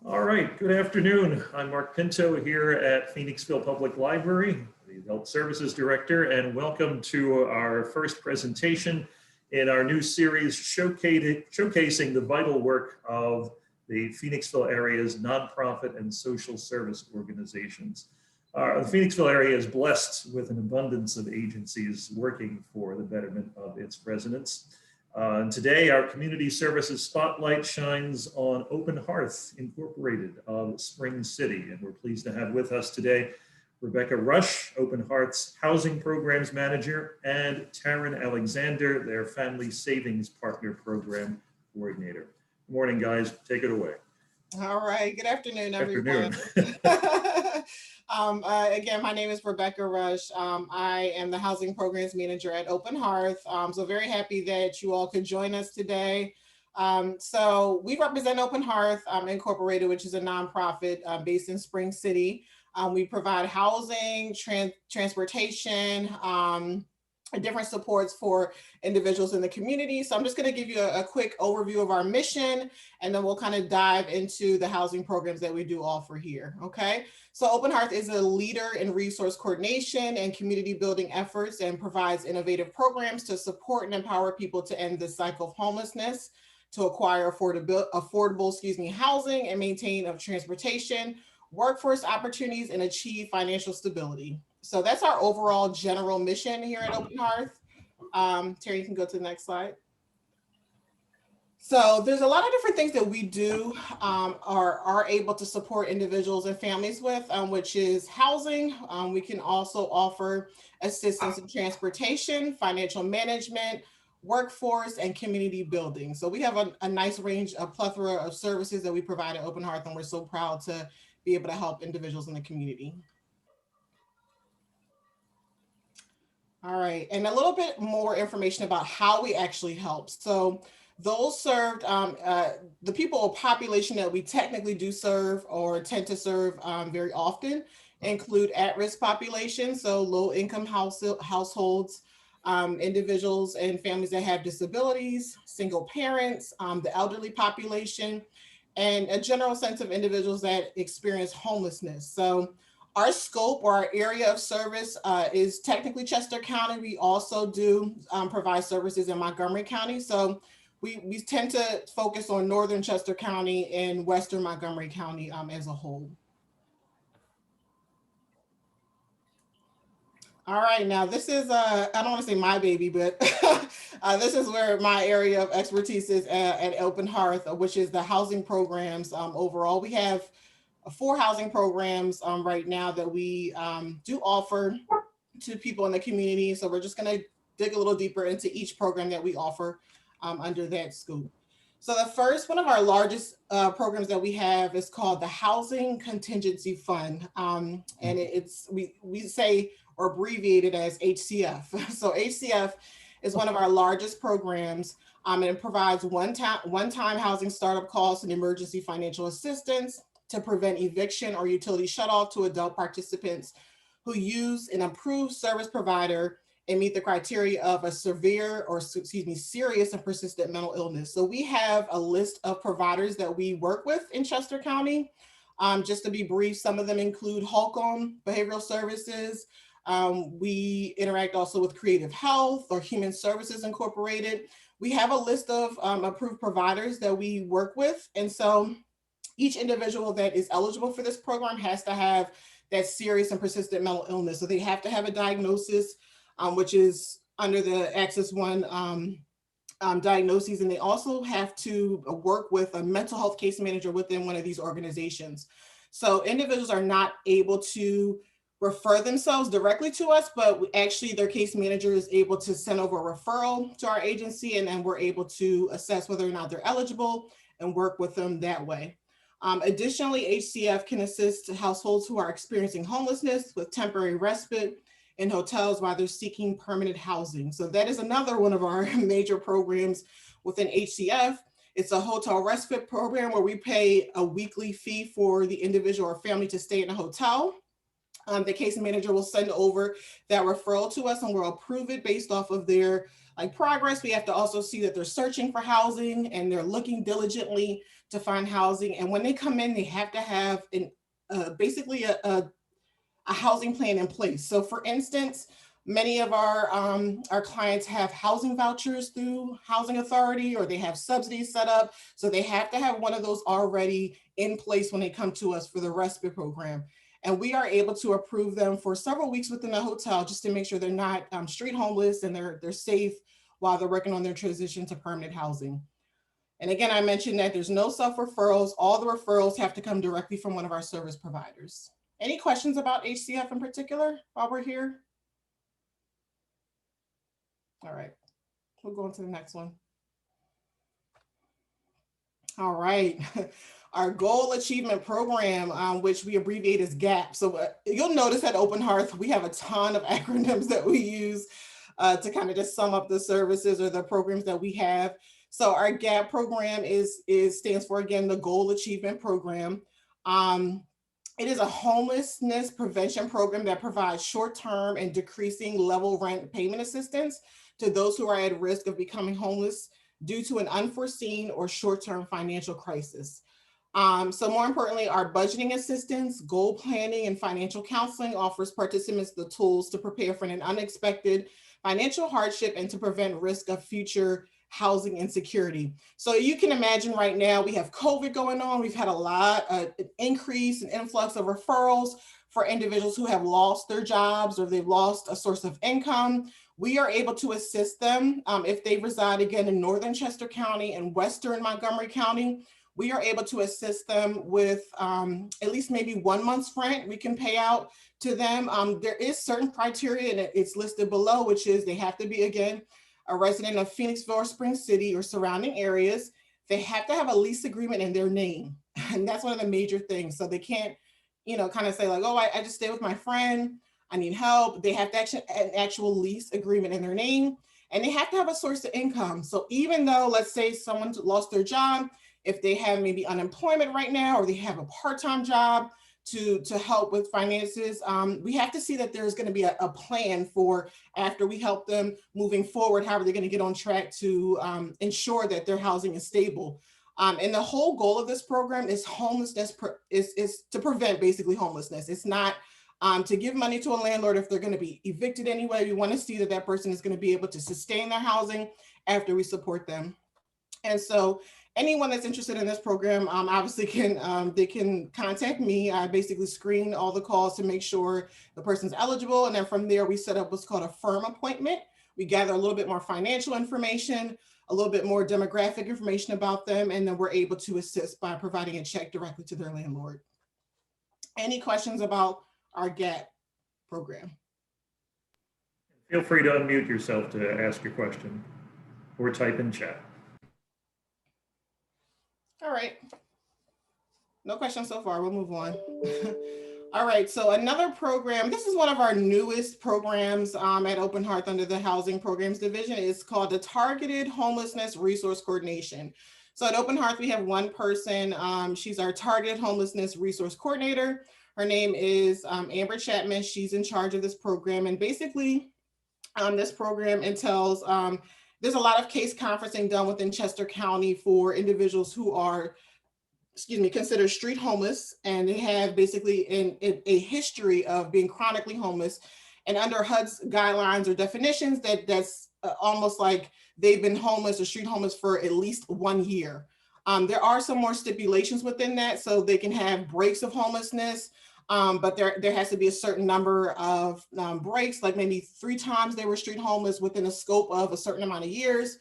All right, good afternoon. I'm Mark Pinto here at Phoenixville Public Library, the Health Services Director, and welcome to our first presentation in our new series showcasing the vital work of the Phoenixville area's nonprofit and social service organizations. The Phoenixville area is blessed with an abundance of agencies working for the betterment of its residents. And today, our community services spotlight shines on Open Hearth Incorporated of Spring City. And we're pleased to have with us today Rebecca Rush, Open Hearth's Housing Programs Manager, and Taryn Alexander, their Family Savings Partner Program Coordinator. Good morning, guys. Take it away. All right. Good afternoon, everyone. Again, my name is Rebecca Rush. I am the Housing Programs Manager at Open Hearth. So very happy that you all could join us today. So we represent Open Hearth Incorporated, which is a nonprofit based in Spring City. We provide housing, transportation, and different supports for individuals in the community. So I'm just going to give you a quick overview of our mission, and then we'll kind of dive into the housing programs that we do offer here, okay? So Open Hearth is a leader in resource coordination and community building efforts and provides innovative programs to support and empower people to end the cycle of homelessness, to acquire affordable housing and maintain of transportation, workforce opportunities, and achieve financial stability. So that's our overall general mission here at Open Hearth. Terry, you can go to the next slide. So there's a lot of different things that we do are able to support individuals and families with, which is housing. We can also offer assistance in transportation, financial management, workforce, and community building. So we have a nice range, a plethora of services that we provide at Open Hearth, and we're so proud to be able to help individuals in the community. All right, and a little bit more information about how we actually help. So those served, the people or population that we technically do serve or tend to serve very often include at-risk populations, so low-income households, individuals and families that have disabilities, single parents, the elderly population, and a general sense of individuals that experience homelessness. So our scope or our area of service is technically Chester County. We also do provide services in Montgomery County. So we tend to focus on Northern Chester County and Western Montgomery County as a whole. All right, now this is, I don't want to say my baby, but this is where my area of expertise is at Open Hearth, which is the housing programs. Overall, we have 4 housing programs right now that we do offer to people in the community. So we're just going to dig a little deeper into each program that we offer under that scope. So the first, one of our largest programs that we have is called the Housing Contingency Fund. And we say, or abbreviated as HCF. So HCF is one of our largest programs, and it provides one-time housing startup costs and emergency financial assistance to prevent eviction or utility shutoff to adult participants who use an approved service provider and meet the criteria of a serious and persistent mental illness. So we have a list of providers that we work with in Chester County. Just to be brief, some of them include Holcomb Behavioral Services. We interact also with Creative Health or Human Services Incorporated. We have a list of approved providers that we work with. And so each individual that is eligible for this program has to have that serious and persistent mental illness. So they have to have a diagnosis, which is under the Access One diagnoses, and they also have to work with a mental health case manager within one of these organizations. So individuals are not able to refer themselves directly to us, but actually their case manager is able to send over a referral to our agency, and then we're able to assess whether or not they're eligible and work with them that way. Additionally, HCF can assist households who are experiencing homelessness with temporary respite in hotels while they're seeking permanent housing. So that is another one of our major programs within HCF. It's a hotel respite program where we pay a weekly fee for the individual or family to stay in a hotel. The case manager will send over that referral to us, and we'll approve it based off of their like progress. We have to also see that they're searching for housing and they're looking diligently to find housing. And when they come in, they have to have basically a housing plan in place. So for instance, many of our clients have housing vouchers through Housing Authority, or they have subsidies set up. So they have to have one of those already in place when they come to us for the respite program. And we are able to approve them for several weeks within the hotel just to make sure they're not street homeless and they're safe while they're working on their transition to permanent housing. And again, I mentioned that there's no self-referrals. All the referrals have to come directly from one of our service providers. Any questions about HCF in particular while we're here? All right, we'll go on to the next one. All right, our goal achievement program, which we abbreviate as GAAP. So you'll notice at Open Hearth, we have a ton of acronyms that we use to kind of just sum up the services or the programs that we have. So our GAAP program stands for, again, the Goal Achievement Program. It is a homelessness prevention program that provides short-term and decreasing level rent payment assistance to those who are at risk of becoming homeless due to an unforeseen or short-term financial crisis. So more importantly, our budgeting assistance, goal planning, and financial counseling offers participants the tools to prepare for an unexpected financial hardship and to prevent risk of future housing insecurity. So you can imagine right now we have COVID going on. We've had a lot of increase and influx of referrals for individuals who have lost their jobs or they've lost a source of income. We are able to assist them if they reside again in Northern Chester County and Western Montgomery County. We are able to assist them with at least maybe 1 month's rent we can pay out to them. There is certain criteria and it's listed below, which is they have to be, again, a resident of Phoenixville or Spring City or surrounding areas. They have to have a lease agreement in their name. And that's one of the major things. So they can't, kind of say like, oh, I just stay with my friend, I need help. They have to actually an actual lease agreement in their name, and they have to have a source of income. So even though, let's say someone lost their job, if they have maybe unemployment right now, or they have a part-time job to help with finances, we have to see that there's going to be a plan for after we help them moving forward, how are they going to get on track to ensure that their housing is stable. And the whole goal of this program is homelessness, is to prevent basically homelessness. It's not to give money to a landlord if they're going to be evicted anyway. We want to see that that person is going to be able to sustain their housing after we support them. And so anyone that's interested in this program, obviously they can contact me. I basically screen all the calls to make sure the person's eligible. And then from there, we set up what's called a firm appointment. We gather a little bit more financial information, a little bit more demographic information about them, and then we're able to assist by providing a check directly to their landlord. Any questions about our GAAP program? Feel free to unmute yourself to ask your question or type in chat. All right. No questions so far. We'll move on. All right. So another program, this is one of our newest programs at Open Hearth under the Housing Programs Division. It's called the Targeted Homelessness Resource Coordination. So at Open Hearth, we have one person. She's our Targeted Homelessness Resource Coordinator. Her name is Amber Chapman. She's in charge of this program. And basically, this program entails there's a lot of case conferencing done within Chester County for individuals who are, considered street homeless, and they have basically a history of being chronically homeless. And under HUD's guidelines or definitions, that's almost like they've been homeless or street homeless for at least 1 year. There are some more stipulations within that, so they can have breaks of homelessness. But there has to be a certain number of breaks, like maybe 3 times they were street homeless within a scope of a certain amount of years.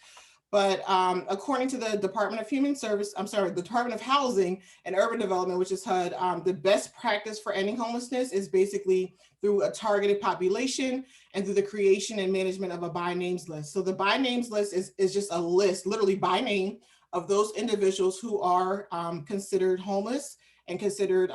But according to the Department of Housing and Urban Development, which is HUD, the best practice for ending homelessness is basically through a targeted population and through the creation and management of a by names list. So the by names list is just a list, literally by name, of those individuals who are considered homeless and considered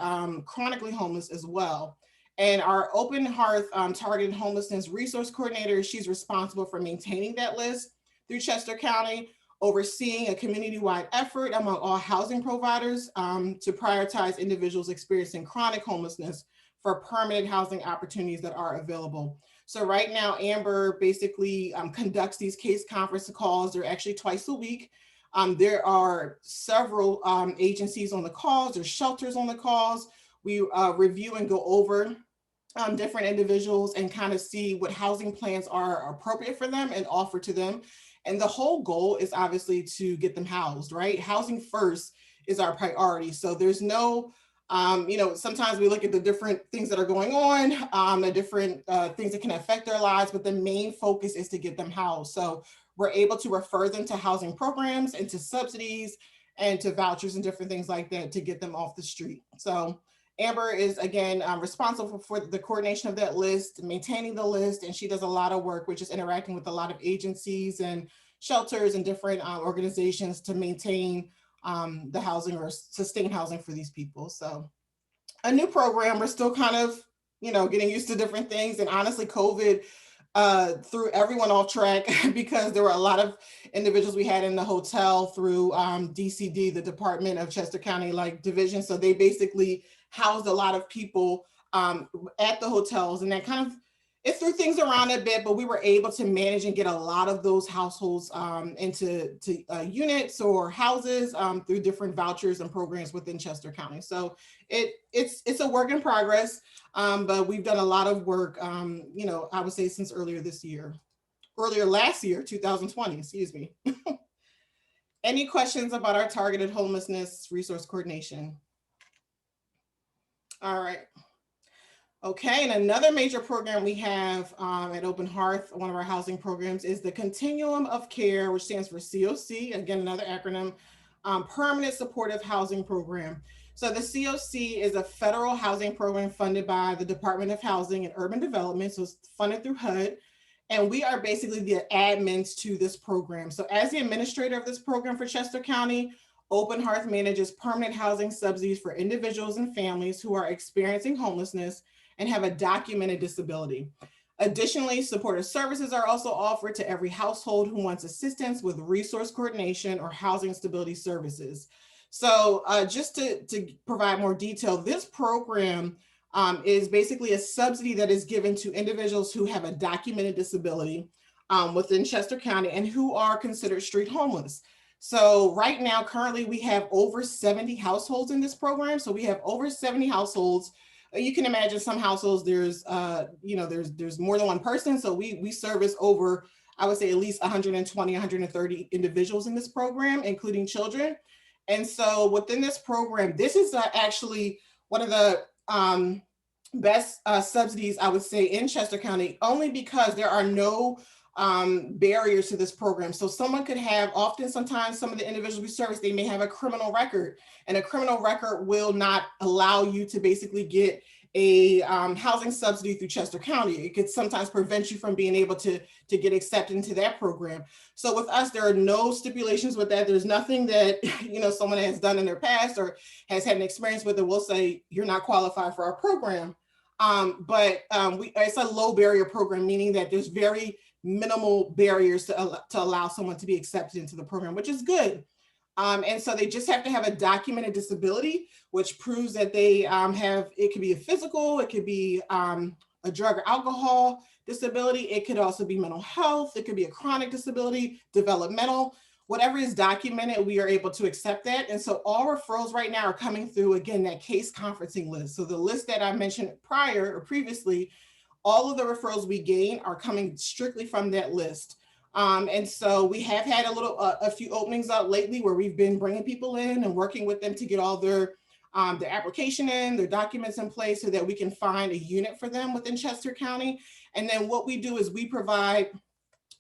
chronically homeless as well. And our Open Hearth Targeted Homelessness Resource Coordinator, she's responsible for maintaining that list through Chester County, overseeing a community-wide effort among all housing providers to prioritize individuals experiencing chronic homelessness for permanent housing opportunities that are available. So right now, Amber basically conducts these case conference calls. They're actually twice a week. There are several agencies on the calls, there's shelters on the calls. We review and go over different individuals and kind of see what housing plans are appropriate for them and offer to them. And the whole goal is obviously to get them housed, right? Housing first is our priority. So there's no, sometimes we look at the different things that are going on, the different things that can affect their lives, but the main focus is to get them housed. So we're able to refer them to housing programs and to subsidies and to vouchers and different things like that to get them off the street. So Amber is, again, responsible for the coordination of that list, maintaining the list, and she does a lot of work, which is interacting with a lot of agencies and shelters and different organizations to maintain the housing or sustain housing for these people. So a new program, we're still kind of, getting used to different things. And honestly, COVID threw everyone off track because there were a lot of individuals we had in the hotel through DCD, the Department of Chester County division. So they basically housed a lot of people at the hotels, and that kind of, it threw things around a bit, but we were able to manage and get a lot of those households into units or houses through different vouchers and programs within Chester County. So it's a work in progress, but we've done a lot of work, I would say since earlier last year, 2020, excuse me. Any questions about our targeted homelessness resource coordination? All right. Okay, and another major program we have at Open Hearth, one of our housing programs, is the Continuum of Care, which stands for COC, again, another acronym, Permanent Supportive Housing Program. So the COC is a federal housing program funded by the Department of Housing and Urban Development, so it's funded through HUD, and we are basically the admins to this program. So as the administrator of this program for Chester County, Open Hearth manages permanent housing subsidies for individuals and families who are experiencing homelessness and have a documented disability. Additionally, supportive services are also offered to every household who wants assistance with resource coordination or housing stability services. So just to provide more detail, this program is basically a subsidy that is given to individuals who have a documented disability within Chester County and who are considered street homeless. So right now, currently, we have over 70 households in this program. So we have over 70 households. You can imagine some households, there's more than one person. So we service over, I would say, at least 120, 130 individuals in this program, including children. And so within this program, this is actually one of the best subsidies, I would say, in Chester County, only because there are no barriers to this program. So someone could have, sometimes some of the individuals we service, they may have a criminal record, and a criminal record will not allow you to basically get a housing subsidy through Chester County. It could sometimes prevent you from being able to get accepted into that program. So with us, there are no stipulations with that. There's nothing that someone has done in their past or has had an experience with it will say you're not qualified for our program. It's a low barrier program, meaning that there's very minimal barriers to allow someone to be accepted into the program, which is good. And so they just have to have a documented disability, which proves that they have, it could be a physical, it could be a drug or alcohol disability. It could also be mental health. It could be a chronic disability, developmental, whatever is documented, we are able to accept that. And so all referrals right now are coming through, again, that case conferencing list. So the list that I mentioned previously, all of the referrals we gain are coming strictly from that list. And so we have had a few openings out lately where we've been bringing people in and working with them to get all their application in, their documents in place so that we can find a unit for them within Chester County. And then what we do is we provide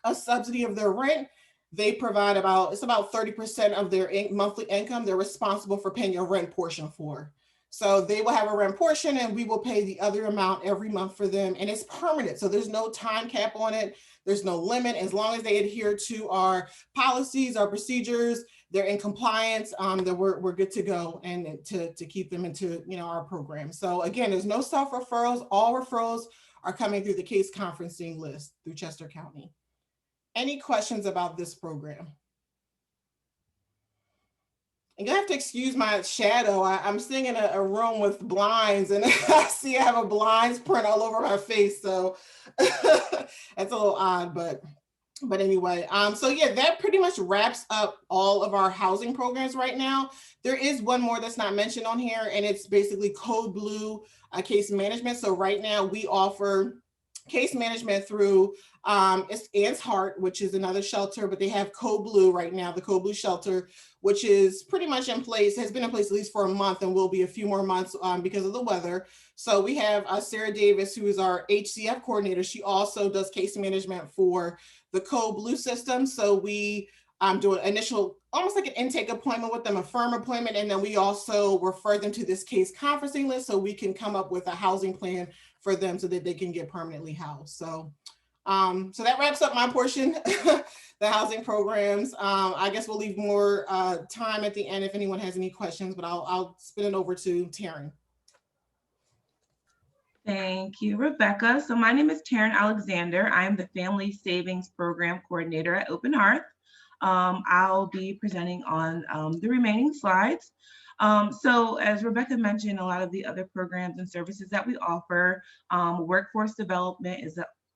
a subsidy of their rent. They provide about 30% of their monthly income they're responsible for paying a rent portion for. So they will have a rent portion and we will pay the other amount every month for them. And it's permanent. So there's no time cap on it. There's no limit. As long as they adhere to our policies, our procedures, they're in compliance, that we're good to go and to keep them into our program. So again, there's no self-referrals. All referrals are coming through the case conferencing list through Chester County. Any questions about this program? You're gonna have to excuse my shadow. I'm sitting in a room with blinds, and I see I have a blinds print all over my face. So it's a little odd, but anyway, so yeah, that pretty much wraps up all of our housing programs right now. There is one more that's not mentioned on here, and it's basically Code Blue case management. So right now we offer case management through it's Hearth, which is another shelter, but they have Code Blue right now, the Code Blue shelter, which is pretty much in place, has been in place at least for a month and will be a few more months because of the weather. So we have Sarah Davis, who is our HCF coordinator. She also does case management for the Code Blue system. So we do an initial, almost like an intake appointment with them, a firm appointment, and then we also refer them to this case conferencing list so we can come up with a housing plan for them so that they can get permanently housed. So so that wraps up my portion, the housing programs. I guess we'll leave more time at the end if anyone has any questions, but I'll spin it over to Taryn. Thank you, Rebecca. So my name is Taryn Alexander. I am the Family Savings Program Coordinator at Open Hearth. I'll be presenting on the remaining slides. So as Rebecca mentioned, a lot of the other programs and services that we offer, workforce development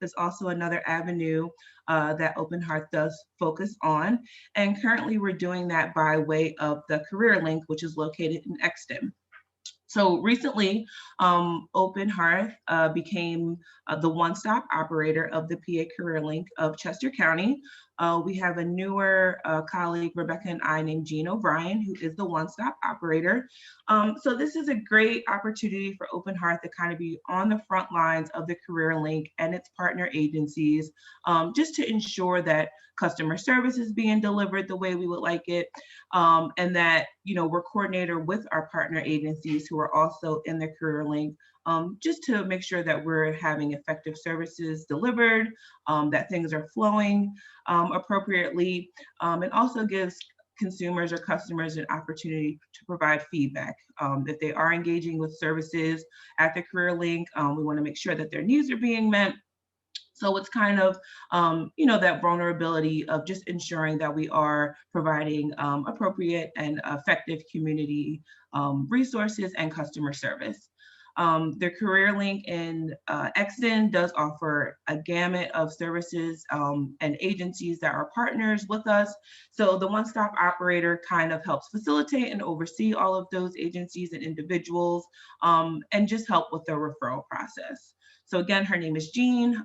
is also another avenue that Open Hearth does focus on. And currently we're doing that by way of the Career Link, which is located in Exton. So recently, Open Hearth became the one-stop operator of the PA Career Link of Chester County. We have a newer colleague, Rebecca and I, named Jean O'Brien, who is the one-stop operator. So this is a great opportunity for Open Hearth to kind of be on the front lines of the Career Link and its partner agencies, just to ensure that customer service is being delivered the way we would like it, and that, you know, we're coordinator with our partner agencies who are also in the Career Link, just to make sure that we're having effective services delivered, that things are flowing appropriately, and also gives consumers or customers an opportunity to provide feedback. If they are engaging with services at the Career Link, we want to make sure that their needs are being met. So it's kind of, you know, that vulnerability of just ensuring that we are providing appropriate and effective community resources and customer service. The Career Link in Exton does offer a gamut of services and agencies that are partners with us. So the one-stop operator kind of helps facilitate and oversee all of those agencies and individuals, and just help with the referral process. So again, her name is Jean.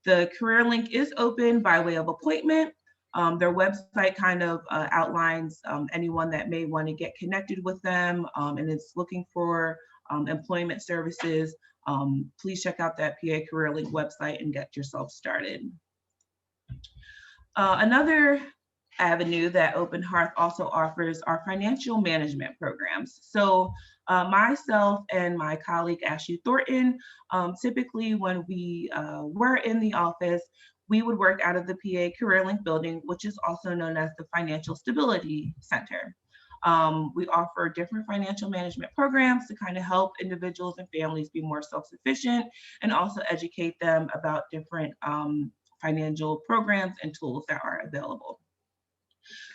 The Career Link is open by way of appointment. Their website kind of outlines anyone that may want to get connected with them and is looking for employment services. Please check out that PA Career Link website and get yourself started. Another avenue that Open Hearth also offers are financial management programs. So myself and my colleague Ashley Thornton, typically when we were in the office, we would work out of the PA Career Link building, which is also known as the Financial Stability Center. We offer different financial management programs to kind of help individuals and families be more self-sufficient, and also educate them about different financial programs and tools that are available.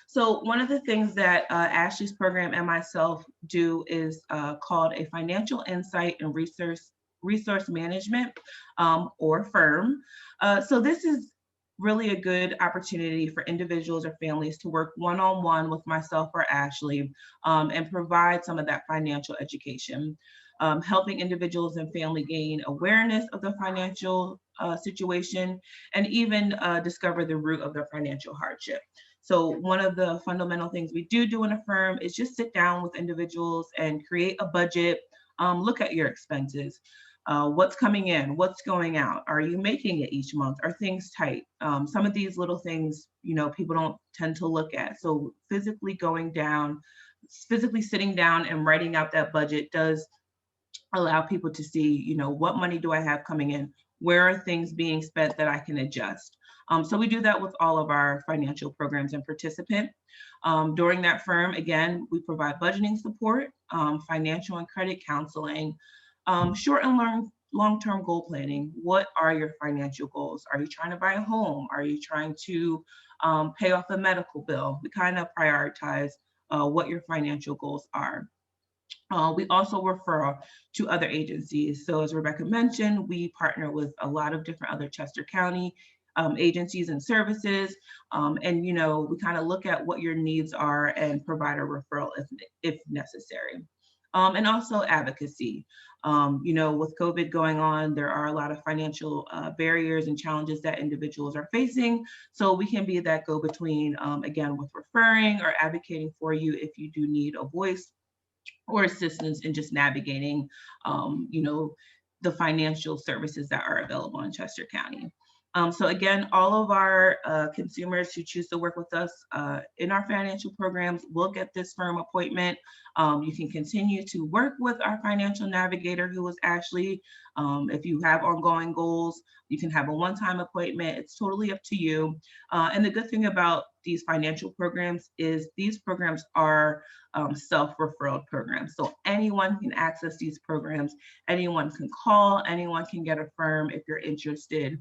So one of the things that Ashley's program and myself do is called a Financial Insight and Resource Management, or FIRM. So this is really a good opportunity for individuals or families to work one-on-one with myself or Ashley, and provide some of that financial education, helping individuals and family gain awareness of the financial situation, and even discover the root of their financial hardship. So one of the fundamental things we do in a firm is just sit down with individuals and create a budget, look at your expenses. What's coming in, what's going out? Are you making it each month? Are things tight? Some of these little things, you know, people don't tend to look at. So physically sitting down and writing out that budget does allow people to see, you know, what money do I have coming in? Where are things being spent that I can adjust? So we do that with all of our financial programs and participants. During that firm, again, we provide budgeting support, financial and credit counseling, short and long-term goal planning. What are your financial goals? Are you trying to buy a home? Are you trying to pay off a medical bill? We kind of prioritize what your financial goals are. We also refer to other agencies. So as Rebecca mentioned, we partner with a lot of different other Chester County agencies and services. And, you know, we kind of look at what your needs are and provide a referral if necessary. And also advocacy. You know, with COVID going on, there are a lot of financial barriers and challenges that individuals are facing. So we can be that go-between, again, with referring or advocating for you if you do need a voice or assistance in just navigating, you know, the financial services that are available in Chester County. So again, all of our consumers who choose to work with us in our financial programs will get this firm appointment. You can continue to work with our financial navigator, who is Ashley. If you have ongoing goals, you can have a one-time appointment. It's totally up to you. And the good thing about these financial programs is these programs are self-referral programs. So anyone can access these programs. Anyone can call, anyone can get a firm if you're interested.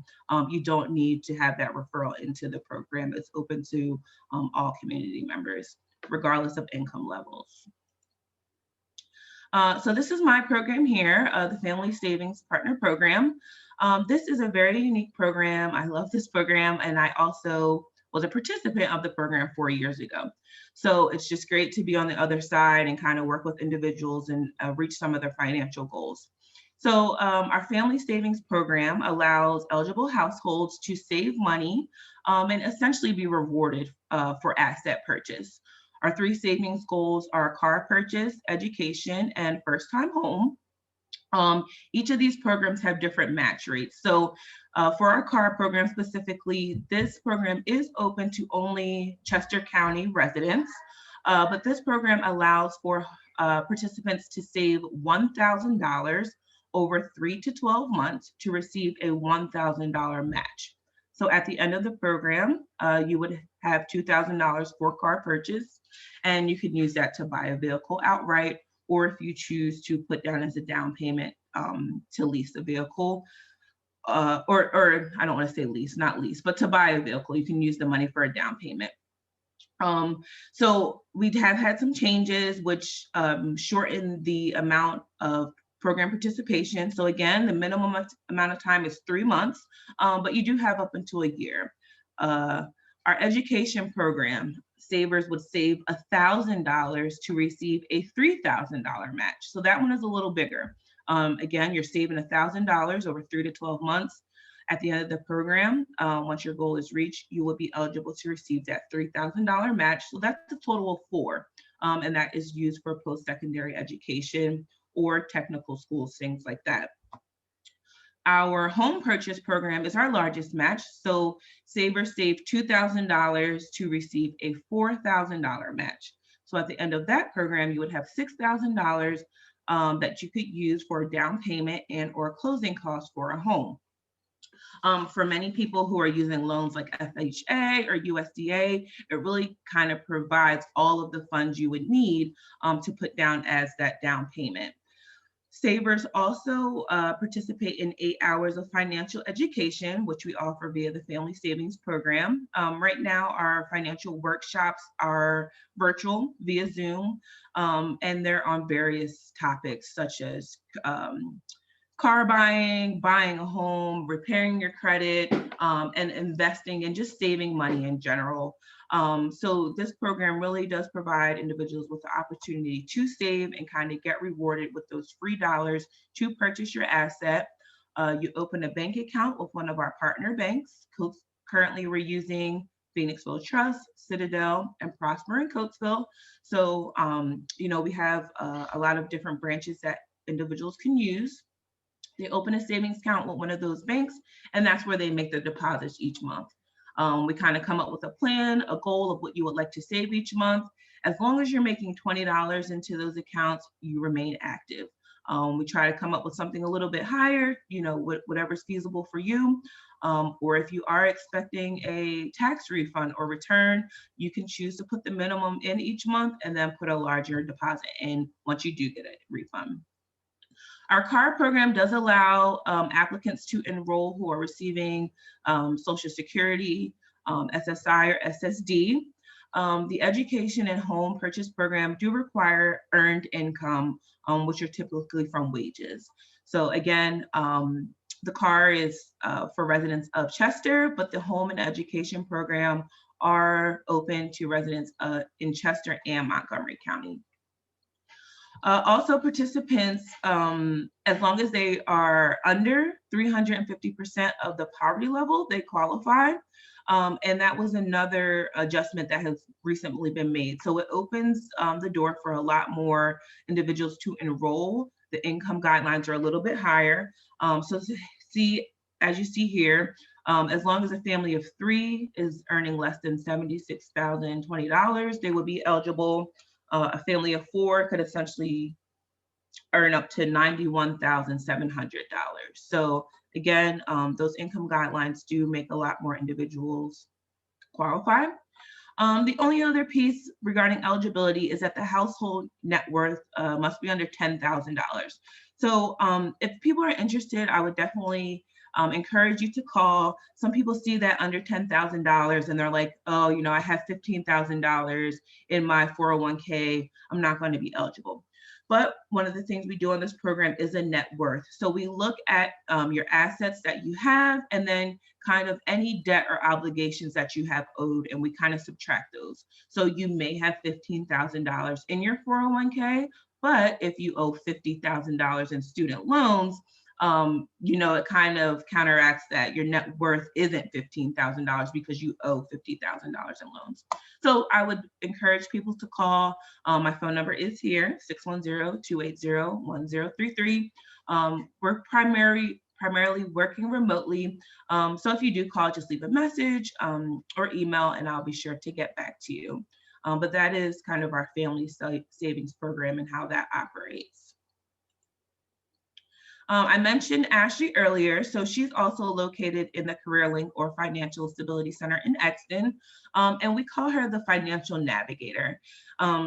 You don't need to have that referral into the program. It's open to all community members, regardless of income levels. So this is my program here, the Family Savings Partner Program. This is a very unique program. I love this program, and I also was a participant of the program 4 years ago. So it's just great to be on the other side and kind of work with individuals and reach some of their financial goals. So our Family Savings Program allows eligible households to save money and essentially be rewarded for asset purchase. Our 3 savings goals are car purchase, education, and first-time home. Each of these programs have different match rates. So for our car program specifically, this program is open to only Chester County residents, but this program allows for participants to save $1,000 over 3 to 12 months to receive a $1,000 match. So at the end of the program, you would have $2,000 for car purchase, and you can use that to buy a vehicle outright, or if you choose to put down as a down payment to lease a vehicle, or I don't want to say lease, not lease, but to buy a vehicle, you can use the money for a down payment. So we have had some changes which shorten the amount of program participation. So again, the minimum amount of time is 3 months, but you do have up until a year. Our education program, savers would save $1,000 to receive a $3,000 match. So that one is a little bigger. Again, you're saving $1,000 over 3 to 12 months. At the end of the program, once your goal is reached, you will be eligible to receive that $3,000 match. So that's a total of 4, and that is used for post-secondary education or technical schools, things like that. Our home purchase program is our largest match. So savers save $2,000 to receive a $4,000 match. So at the end of that program, you would have $6,000 that you could use for a down payment and or closing costs for a home. For many people who are using loans like FHA or USDA, it really kind of provides all of the funds you would need to put down as that down payment. Savers also participate in 8 hours of financial education, which we offer via the Family Savings Program. Right now, our financial workshops are virtual via Zoom, and they're on various topics such as car buying, buying a home, repairing your credit, and investing and just saving money in general. So this program really does provide individuals with the opportunity to save and kind of get rewarded with those free dollars to purchase your asset. You open a bank account with one of our partner banks. Currently, we're using Phoenixville Trust, Citadel, and Prosper in Coatesville. So, you know, we have a lot of different branches that individuals can use. They open a savings account with one of those banks, and that's where they make their deposits each month. We kind of come up with a plan, a goal of what you would like to save each month. As long as you're making $20 into those accounts, you remain active. We try to come up with something a little bit higher, you know, whatever's feasible for you. Or if you are expecting a tax refund or return, you can choose to put the minimum in each month and then put a larger deposit in once you do get a refund. Our car program does allow applicants to enroll who are receiving Social Security, SSI, or SSD. The education and home purchase program do require earned income, which are typically from wages. So again, the car is for residents of Chester, but the home and education program are open to residents in Chester and Montgomery County. Also, participants, as long as they are under 350% of the poverty level, they qualify. And that was another adjustment that has recently been made. So it opens the door for a lot more individuals to enroll. The income guidelines are a little bit higher. So see, as you see here, as long as a family of 3 is earning less than $76,020, they would be eligible. A family of 4 could essentially earn up to $91,700. So again, those income guidelines do make a lot more individuals qualify. The only other piece regarding eligibility is that the household net worth must be under $10,000. So if people are interested, I would definitely encourage you to call. Some people see that under $10,000 and they're like, oh, you know, I have $15,000 in my 401k, I'm not going to be eligible. But one of the things we do on this program is a net worth. So we look at your assets that you have and then kind of any debt or obligations that you have owed, and we kind of subtract those. So you may have $15,000 in your 401k, but if you owe $50,000 in student loans, you know, it kind of counteracts that your net worth isn't $15,000 because you owe $50,000 in loans. So I would encourage people to call. My phone number is here, 610-280-1033. We're primarily working remotely. So if you do call, just leave a message or email and I'll be sure to get back to you. But that is kind of our family savings program and how that operates. I mentioned Ashley earlier, so she's also located in the Career Link or Financial Stability Center in Exton, and we call her the Financial Navigator.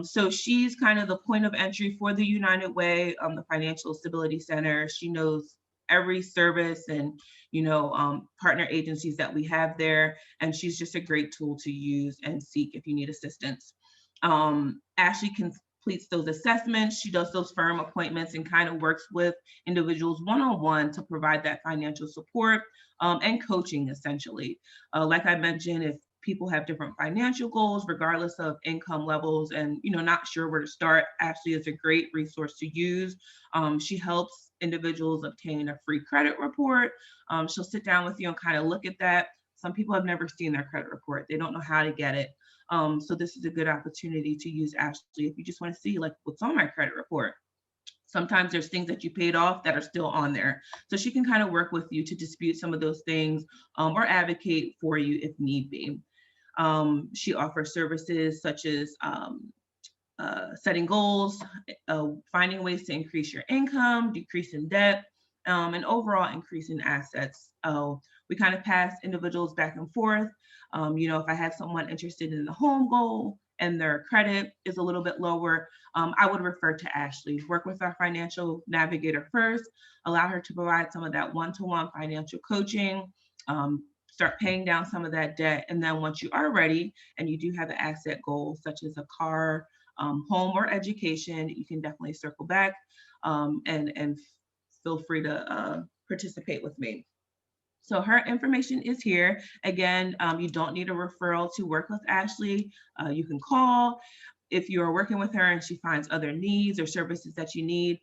So she's kind of the point of entry for the United Way, the Financial Stability Center. She knows every service and, you know, partner agencies that we have there, and she's just a great tool to use and seek if you need assistance. Ashley completes those assessments. She does those firm appointments and kind of works with individuals one-on-one to provide that financial support and coaching essentially. Like I mentioned, if people have different financial goals, regardless of income levels and, you know, not sure where to start, Ashley is a great resource to use. She helps individuals obtain a free credit report. She'll sit down with you and kind of look at that. Some people have never seen their credit report. They don't know how to get it. So this is a good opportunity to use Ashley if you just want to see like what's on my credit report. Sometimes there's things that you paid off that are still on there. So she can kind of work with you to dispute some of those things or advocate for you if need be. She offers services such as setting goals, finding ways to increase your income, decrease in debt, and overall increase in assets. We kind of pass individuals back and forth. You know, if I have someone interested in the home goal and their credit is a little bit lower, I would refer to Ashley. Work with our financial navigator first, allow her to provide some of that one-to-one financial coaching, start paying down some of that debt. And then once you are ready and you do have an asset goal, such as a car, home, or education, you can definitely circle back and feel free to participate with me. So her information is here. Again, you don't need a referral to work with Ashley. You can call. If you're working with her and she finds other needs or services that you need,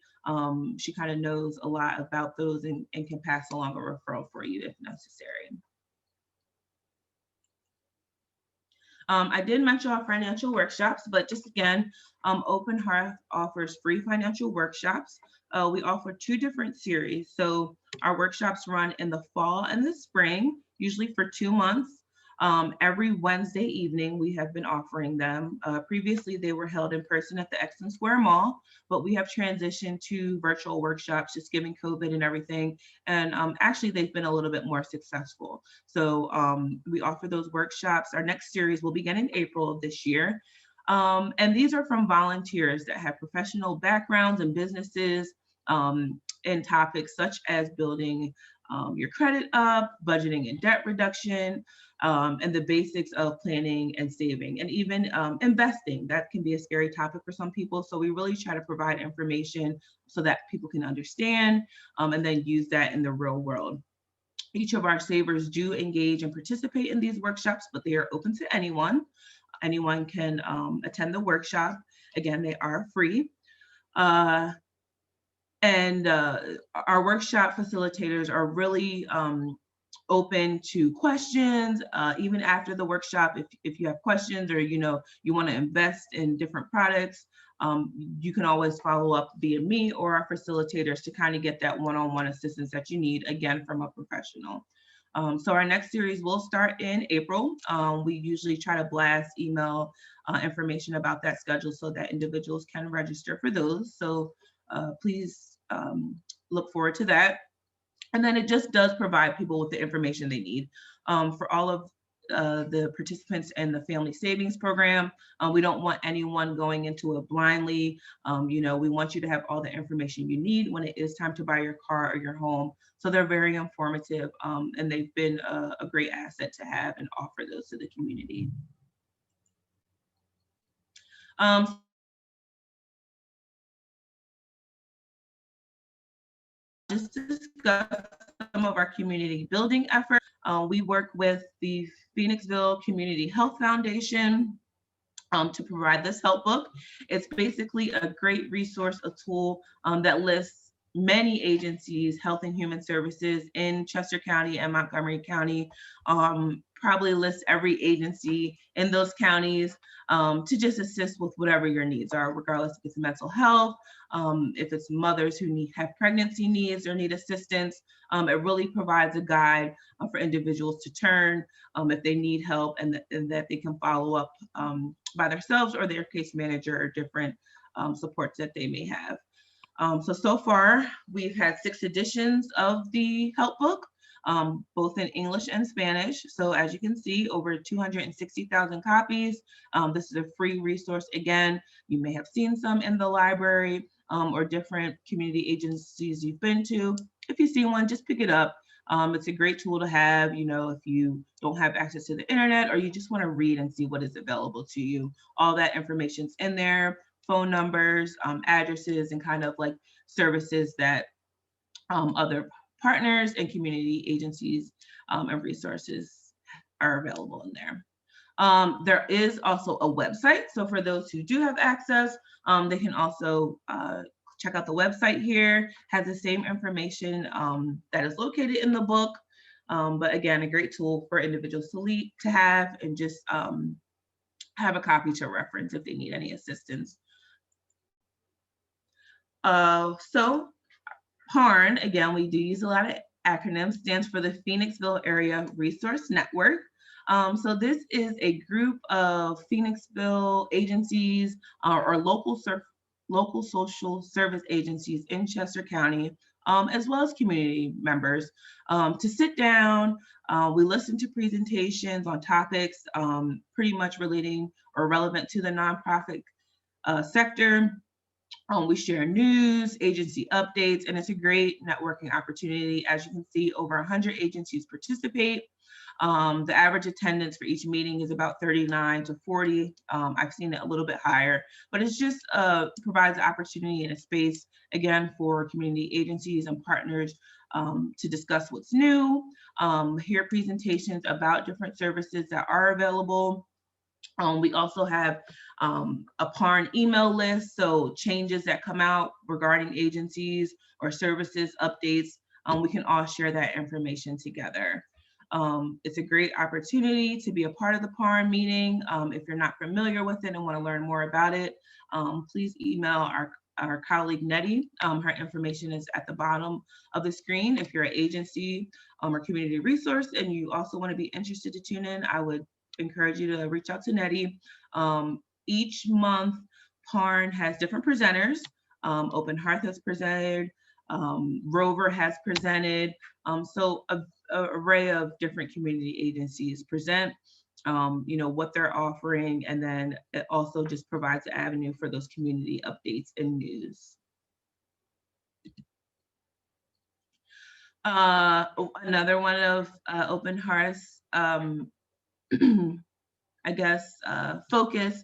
she kind of knows a lot about those and can pass along a referral for you if necessary. I did mention our financial workshops, but just again, Open Hearth offers free financial workshops. We offer 2 different series. So our workshops run in the fall and the spring, usually for 2 months. Every Wednesday evening, we have been offering them. Previously, they were held in person at the Exton Square Mall, but we have transitioned to virtual workshops, just given COVID and everything. And actually, they've been a little bit more successful. So we offer those workshops. Our next series will begin in April of this year. And these are from volunteers that have professional backgrounds and businesses in topics such as building your credit up, budgeting and debt reduction, and the basics of planning and saving, and even investing. That can be a scary topic for some people. So we really try to provide information so that people can understand and then use that in the real world. Each of our savers do engage and participate in these workshops, but they are open to anyone. Anyone can attend the workshop. Again, they are free. And our workshop facilitators are really open to questions, even after the workshop. If you have questions, or you want to invest in different products, you can always follow up via me or our facilitators to kind of get that one-on-one assistance that you need, again, from a professional. So our next series will start in April. We usually try to blast email information about that schedule so that individuals can register for those. So please look forward to that. And then it just does provide people with the information they need. For all of the participants in the Family Savings Program, we don't want anyone going into it blindly. We want you to have all the information you need when it is time to buy your car or your home. So they're very informative, and they've been a great asset to have and offer those to the community. Just to discuss some of our community building efforts. We work with the Phoenixville Community Health Foundation to provide this help book. It's basically a great resource, a tool that lists many agencies, health and human services in Chester County and Montgomery County, probably lists every agency in those counties to just assist with whatever your needs are, regardless if it's mental health, if it's mothers who have pregnancy needs or need assistance. It really provides a guide for individuals to turn if they need help, and that they can follow up by themselves or their case manager or different supports that they may have. So far, we've had 6 editions of the help book, both in English and Spanish. So as you can see, over 260,000 copies. This is a free resource. Again, you may have seen some in the library or different community agencies you've been to. If you see one, just pick it up. It's a great tool to have, if you don't have access to the internet or you just want to read and see what is available to you. All that information's in there, phone numbers, addresses, and kind of like services that other partners and community agencies and resources are available in there. There is also a website. So for those who do have access, they can also check out the website here. Has the same information that is located in the book. But again, a great tool for individuals to have and just have a copy to reference if they need any assistance. So PARN, again, we do use a lot of acronyms, stands for the Phoenixville Area Resource Network. So this is a group of Phoenixville agencies or local social service agencies in Chester County, as well as community members, to sit down. We listen to presentations on topics pretty much relating or relevant to the nonprofit sector. We share news, agency updates, and it's a great networking opportunity. As you can see, over 100 agencies participate. The average attendance for each meeting is about 39 to 40. I've seen it a little bit higher, but it's just provides an opportunity and a space, again, for community agencies and partners to discuss what's new, hear presentations about different services that are available. We also have a PARN email list, so changes that come out regarding agencies or services updates, we can all share that information together. It's a great opportunity to be a part of the PARN meeting. If you're not familiar with it and want to learn more about it, please email our colleague Nettie. Her information is at the bottom of the screen. If you're an agency or community resource and you also want to be interested to tune in, I would encourage you to reach out to Nettie. Each month, PARN has different presenters. Open Hearth has presented, Rover has presented. So a array of different community agencies present, what they're offering, and then it also just provides an avenue for those community updates and news. Another one of Open Hearth's I guess, focus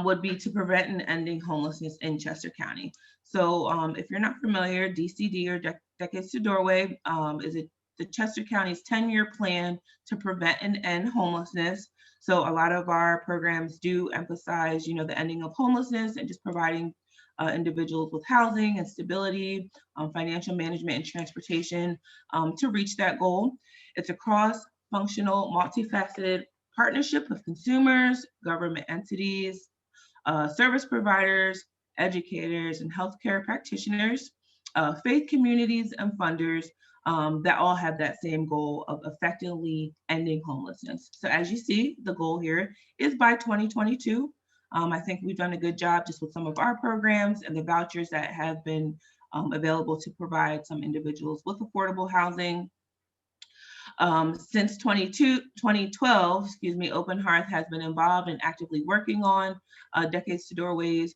would be to prevent and ending homelessness in Chester County. So if you're not familiar, DCD, or Decades to Doorway, is the Chester County's 10-year plan to prevent and end homelessness. So a lot of our programs do emphasize, the ending of homelessness and just providing individuals with housing and stability, financial management, and transportation to reach that goal. It's a cross-functional, multifaceted partnership of consumers, government entities, service providers, educators, and healthcare practitioners, faith communities, and funders that all have that same goal of effectively ending homelessness. So as you see, the goal here is by 2022. I think we've done a good job just with some of our programs and the vouchers that have been available to provide some individuals with affordable housing. Since 2012, Open Hearth has been involved and actively working on Decades to Doorways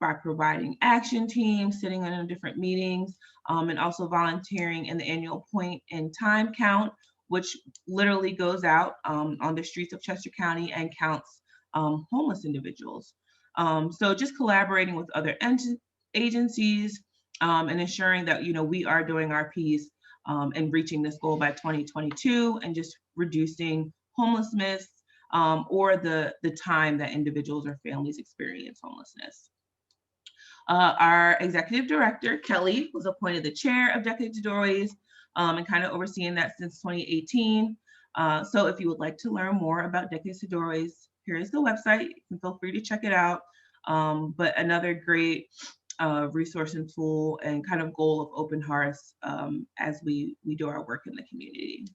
by providing action teams, sitting in different meetings, and also volunteering in the annual point in time count, which literally goes out on the streets of Chester County and counts homeless individuals. So just collaborating with other agencies and ensuring that we are doing our piece and reaching this goal by 2022, and just reducing homelessness or the time that individuals or families experience homelessness. Our executive director, Kelly, was appointed the chair of Decades to Doorways and kind of overseeing that since 2018. So if you would like to learn more about Decades to Doorways, here is the website. You can feel free to check it out. But another great resource and tool and kind of goal of Open Hearth as we do our work in the community.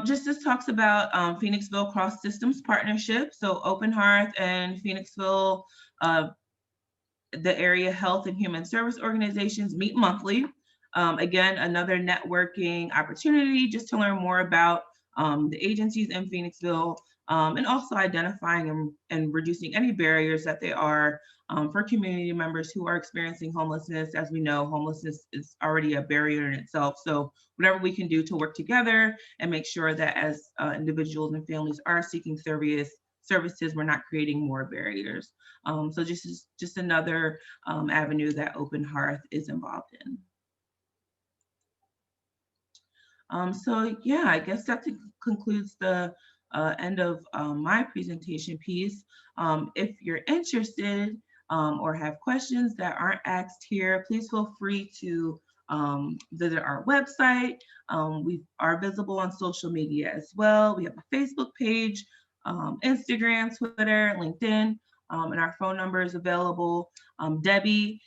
Just this talks about Phoenixville Cross Systems Partnership. So Open Hearth and Phoenixville, the area health and human service organizations meet monthly. Again, another networking opportunity just to learn more about the agencies in Phoenixville, and also identifying and reducing any barriers that there are for community members who are experiencing homelessness. As we know, homelessness is already a barrier in itself. So whatever we can do to work together and make sure that as individuals and families are seeking services, we're not creating more barriers. So just another avenue that Open Hearth is involved in. So yeah, I guess that concludes the end of my presentation piece. If you're interested or have questions that aren't asked here, please feel free to visit our website. We are visible on social media as well. We have a Facebook page, Instagram, Twitter, LinkedIn, and our phone number is available. Debbie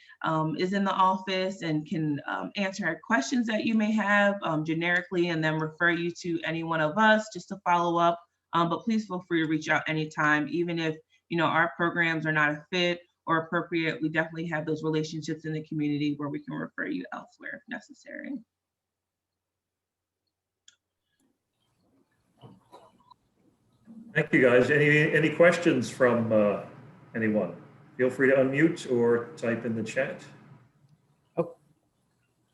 is in the office and can answer questions that you may have generically, and then refer you to any one of us just to follow up. But please feel free to reach out anytime, even if our programs are not a fit or appropriate. We definitely have those relationships in the community where we can refer you elsewhere if necessary. Thank you, guys. Any questions from anyone? Feel free to unmute or type in the chat.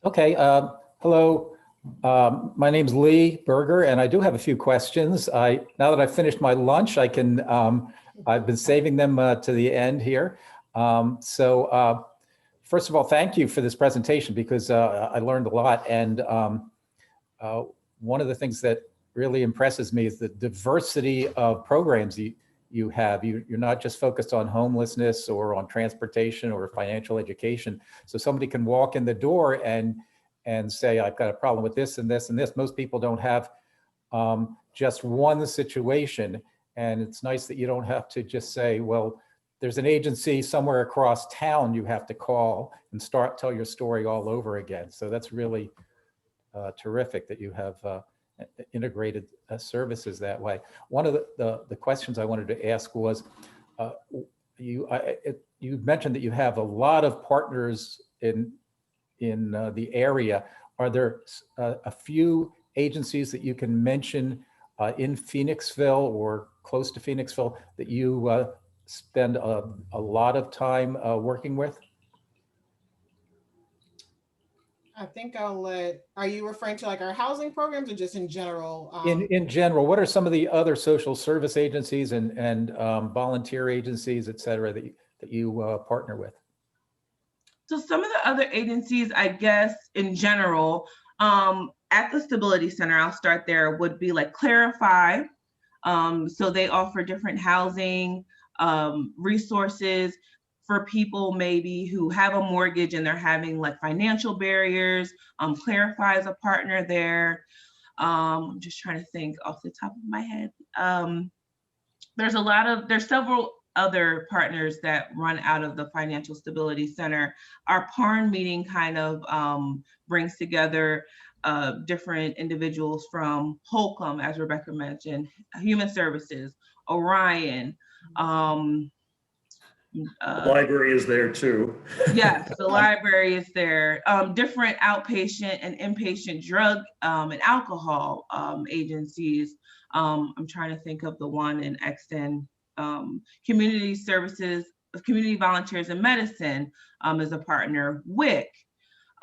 Okay. Hello. My name's Leeberger, and I do have a few questions. Now that I've finished my lunch, I can. I've been saving them to the end here. First of all, thank you for this presentation, because I learned a lot. And one of the things that really impresses me is the diversity of programs you have. You're not just focused on homelessness or on transportation or financial education. So somebody can walk in the door and say, I've got a problem with this and this and this. Most people don't have just one situation. And it's nice that you don't have to just say, well, there's an agency somewhere across town you have to call and tell your story all over again. So that's really terrific that you have integrated services that way. One of the questions I wanted to ask was, you mentioned that you have a lot of partners in the area. Are there a few agencies that you can mention in Phoenixville or close to Phoenixville that you spend a lot of time working with? I think are you referring to like our housing programs or just in general? In general, what are some of the other social service agencies and volunteer agencies, et cetera, that you partner with? So some of the other agencies, I guess, in general, at the Stability Center, I'll start there, would be like Clarify. So they offer different housing resources for people maybe who have a mortgage and they're having like financial barriers. Clarify is a partner there. I'm just trying to think off the top of my head. There's several other partners that run out of the Financial Stability Center. Our PARN meeting kind of brings together different individuals from Holcomb, as Rebecca mentioned, Human Services, Orion. The library is there too. Yes, the library is there. Different outpatient and inpatient drug and alcohol agencies. I'm trying to think of the one in Exton. Community Services, Community Volunteers in Medicine is a partner. WIC,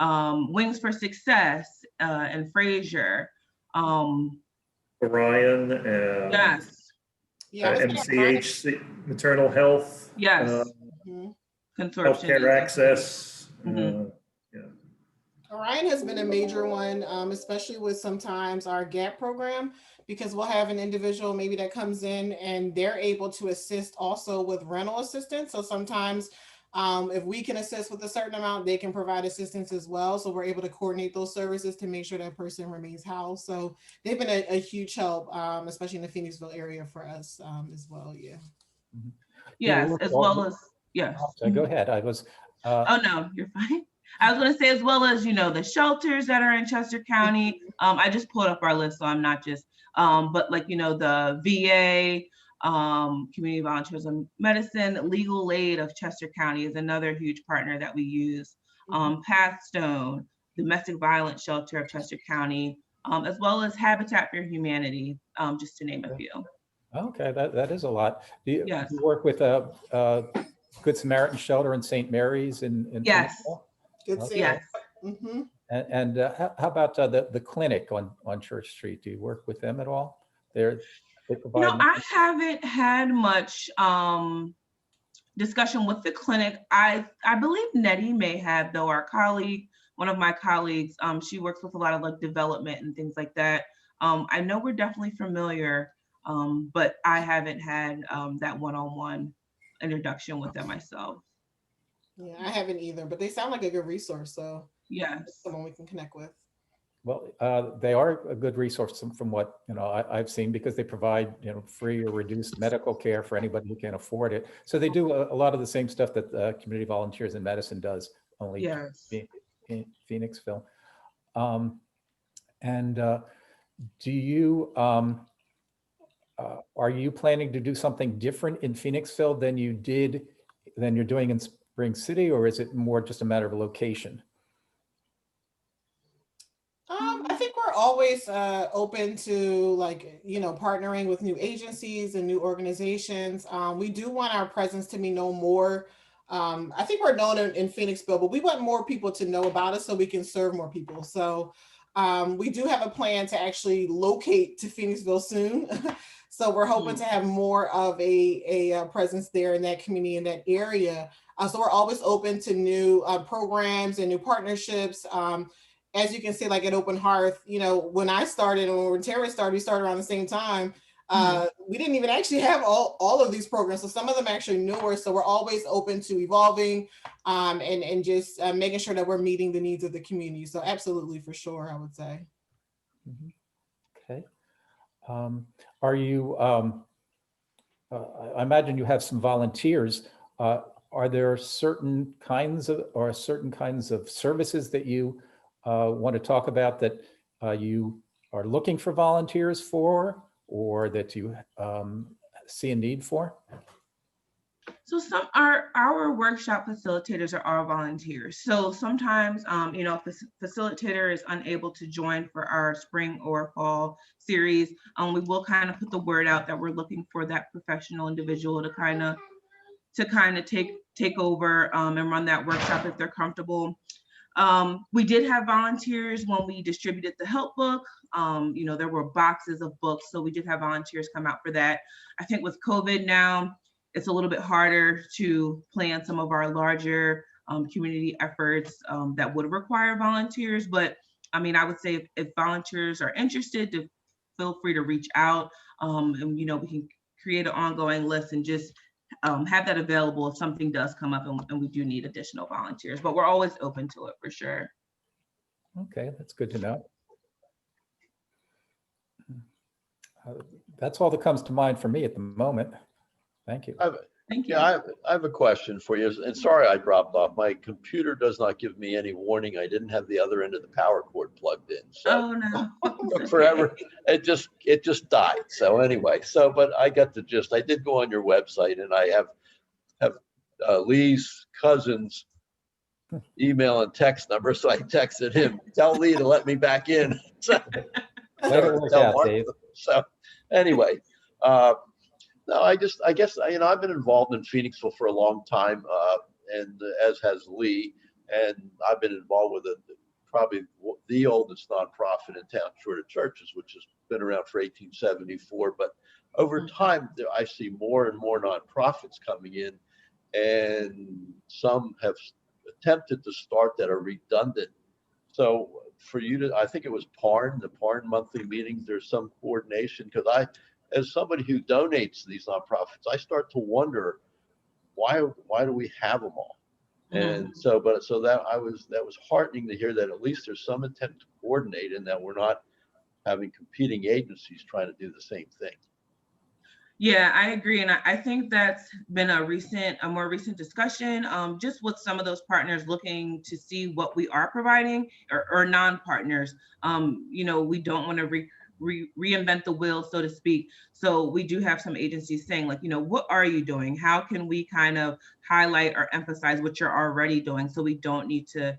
Wings for Success, and Frazier. Orion and Yes. Yeah, MCH, Maternal Health. Yes. Consortium. Healthcare Access. Orion has been a major one, especially with sometimes our GAAP program, because we'll have an individual maybe that comes in and they're able to assist also with rental assistance. So sometimes if we can assist with a certain amount, they can provide assistance as well. So we're able to coordinate those services to make sure that person remains housed. So they've been a huge help, especially in the Phoenixville area for us as well. Yeah. Yes, as well as, yes. Go ahead. I was. Oh, no, you're fine. I was going to say, as well as, the shelters that are in Chester County. I just pulled up our list, so I'm not just, but like, the VA, Community Volunteers in Medicine, Legal Aid of Chester County is another huge partner that we use. Pathstone, Domestic Violence Shelter of Chester County, as well as Habitat for Humanity, just to name a few. Okay, that is a lot. Do you, Yes. do you work with Good Samaritan Shelter in St. Mary's in Yes. Phoenixville? Good. Okay. Yes. And how about the clinic on Church Street? Do you work with them at all? They provide. I haven't had much discussion with the clinic. I believe Nettie may have, though. Our colleague, one of my colleagues, she works with a lot of like development and things like that. I know we're definitely familiar, but I haven't had that one-on-one introduction with them myself. Yeah, I haven't either, but they sound like a good resource. So yes, someone we can connect with. Well, they are a good resource from what I've seen, because they provide free or reduced medical care for anybody who can't afford it. So they do a lot of the same stuff that Community Volunteers in Medicine does, only in Phoenixville. Do you are you planning to do something different in Phoenixville than you're doing in Spring City, or is it more just a matter of location? I think we're always open to partnering with new agencies and new organizations. We do want our presence to be known more. I think we're known in Phoenixville, but we want more people to know about us so we can serve more people. So we do have a plan to actually locate to Phoenixville soon. So we're hoping to have more of a presence there in that community, in that area. So we're always open to new programs and new partnerships. As you can see, like at Open Hearth, when I started and when Taryn started, we started around the same time. We didn't even actually have all of these programs. So some of them are actually newer. So we're always open to evolving and just making sure that we're meeting the needs of the community. So absolutely, for sure, I would say. Okay. Are you, I imagine you have some volunteers. Are there certain kinds of services that you want to talk about that you are looking for volunteers for, or that you see a need for? So our workshop facilitators are our volunteers. So sometimes, if the facilitator is unable to join for our spring or fall series, we will kind of put the word out that we're looking for that professional individual to kind of take over and run that workshop if they're comfortable. We did have volunteers when we distributed the help book. There were boxes of books, so we did have volunteers come out for that. I think with COVID now, it's a little bit harder to plan some of our larger community efforts that would require volunteers. But I mean, I would say if volunteers are interested, to feel free to reach out, and we can create an ongoing list and just have that available if something does come up and we do need additional volunteers. But we're always open to it for sure. Okay, that's good to know. That's all that comes to mind for me at the moment. Thank you. Thank you. Yeah, I have a question for you. And sorry I dropped off. My computer does not give me any warning. I didn't have the other end of the power cord plugged in. So Oh no. it took forever. It just died. So anyway, but I got the gist. I did go on your website, and I have Lee's cousin's email and text number. So I texted him, tell Lee to let me back in. So, Let it work out, Dave. so anyway, no, I guess, I've been involved in Phoenixville for a long time, and as has Lee, and I've been involved with probably the oldest nonprofit in town, short of churches, which has been around for 1874. But over time, I see more and more nonprofits coming in, and some have attempted to start that are redundant. So for you to, I think it was the PARN monthly meetings, there's some coordination, because as somebody who donates to these nonprofits, I start to wonder why do we have them all? And so that was heartening to hear that at least there's some attempt to coordinate, and that we're not having competing agencies trying to do the same thing. Yeah, I agree. And I think that's been a more recent discussion, just with some of those partners looking to see what we are providing, or non-partners. We don't want to reinvent the wheel, so to speak. So we do have some agencies saying, like, what are you doing? How can we kind of highlight or emphasize what you're already doing, so we don't need to,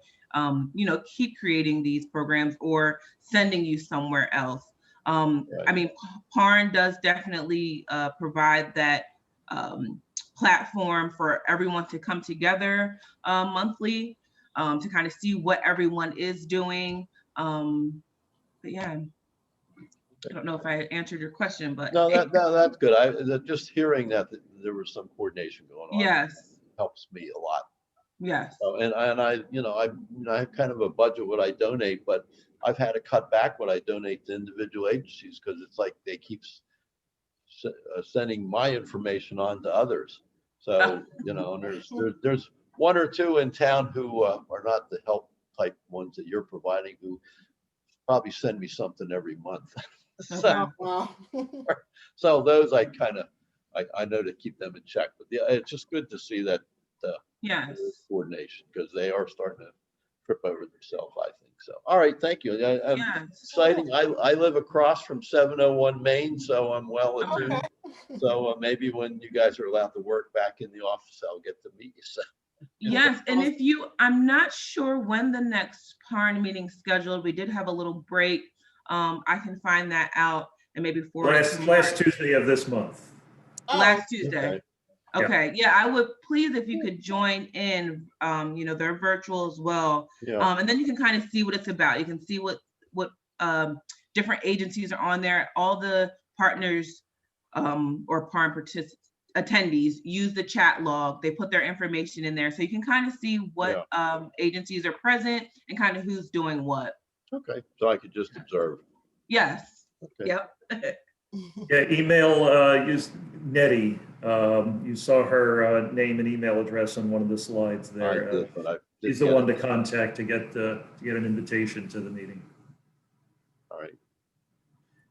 keep creating these programs or sending you somewhere else. Right. I mean, PARN does definitely provide that platform for everyone to come together monthly to kind of see what everyone is doing. But yeah, I don't know if I answered your question, but no, that's good. Just hearing that there was some coordination going on. Yes, helps me a lot. Yes. And I have kind of a budget what I donate, but I've had to cut back what I donate to individual agencies, because it's like they keep sending my information on to others. So and there's one or two in town who are not the help type ones that you're providing, who probably send me something every month. So those I know to keep them in check. But yeah, it's just good to see that coordination, because they are starting to trip over themselves, I think. So, all right, thank you. Exciting. I live across from 701 Main, so I'm well attuned. Okay. So maybe when you guys are allowed to work back in the office, I'll get to meet you. So. Yes, and I'm not sure when the next PARN meeting scheduled. We did have a little break. I can find that out, and maybe last Tuesday of this month. Last Tuesday. Okay. Yeah, I would please if you could join in. They're virtual as well. Yeah. And then you can kind of see what it's about. You can see what different agencies are on there. All the partners or PARN attendees use the chat log. They put their information in there, so you can kind of see what agencies are present and kind of who's doing what. Okay, so I could just observe. Yes. Okay. Yep. Yeah, email, use Nettie. You saw her name and email address on one of the slides there. I did, but she's the one to contact to get an invitation to the meeting. All right.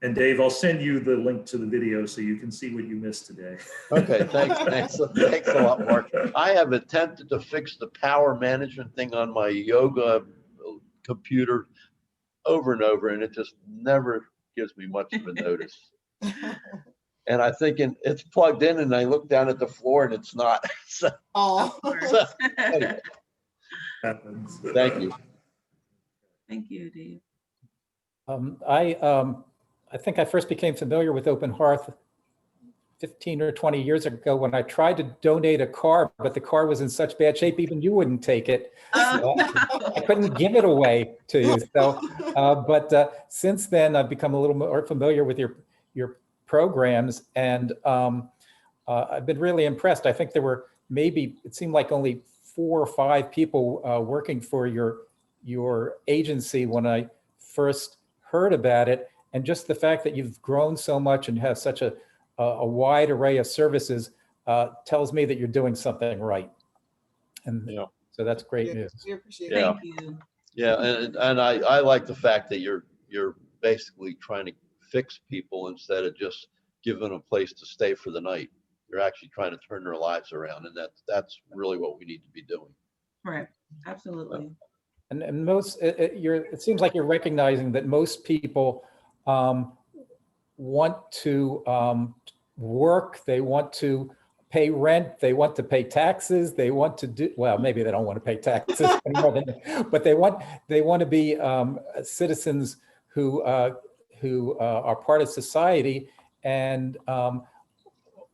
And Dave, I'll send you the link to the video so you can see what you missed today. Okay, thanks a lot, Mark. I have attempted to fix the power management thing on my yoga computer over and over, and it just never gives me much of a notice. And I think it's plugged in, and I look down at the floor and it's not. Anyway. Happens. Thank you. Thank you, Dave. I think I first became familiar with Open Hearth 15 or 20 years ago when I tried to donate a car, but the car was in such bad shape, even you wouldn't take it. Oh, I couldn't give it away to you. So, but since then, I've become a little more familiar with your programs, and I've been really impressed. I think there were maybe, it seemed like only 4 or 5 people working for your agency when I first heard about it. And just the fact that you've grown so much and have such a wide array of services tells me that you're doing something right. And Yeah. so that's great Yeah, news. we appreciate Yeah. it. thank you. Yeah, and I like the fact that you're basically trying to fix people instead of just giving them a place to stay for the night. You're actually trying to turn their lives around, and that's really what we need to be doing. Right, absolutely. And most, it seems like you're recognizing that most people want to work, they want to pay rent, they want to pay taxes, they want to do, well, maybe they don't want to pay taxes anymore, but they want to be citizens who are part of society, and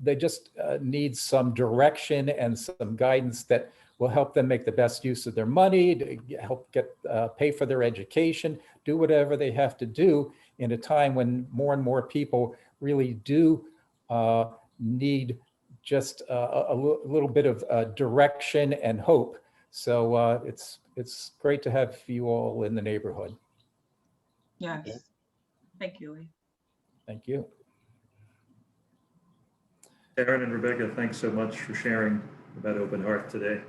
they just need some direction and some guidance that will help them make the best use of their money, to help get pay for their education, do whatever they have to do in a time when more and more people really do need just a little bit of direction and hope. So it's great to have you all in the neighborhood. Yes, thank you, Lee. Thank you. Taryn and Rebecca, thanks so much for sharing about Open Hearth today.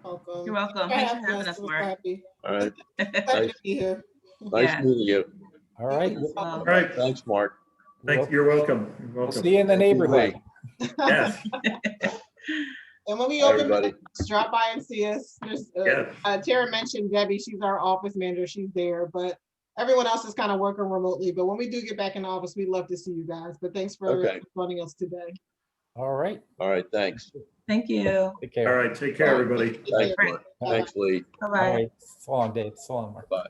Welcome. You're welcome. Thanks for having us, Mark. Happy. All right, Happy to be here. nice Yes. meeting you. All right. You as well. All right, Thanks, Mark. you're welcome. You're We'll welcome. see you in the neighborhood. Yes, And when we Bye, open, everybody. drop by and see us. There's, yeah. Tara mentioned Debbie, she's our office manager, she's there, but everyone else is kind of working remotely. But when we do get back in the office, we'd love to see you guys. But thanks for Okay. joining us today. All right. All right, thanks. Thank you. Take All care. right, take care, everybody. Thanks, Bye. Mark. Bye. Thanks, Lee. All Bye-bye. right. So long, Dave. So long, Mark. Bye.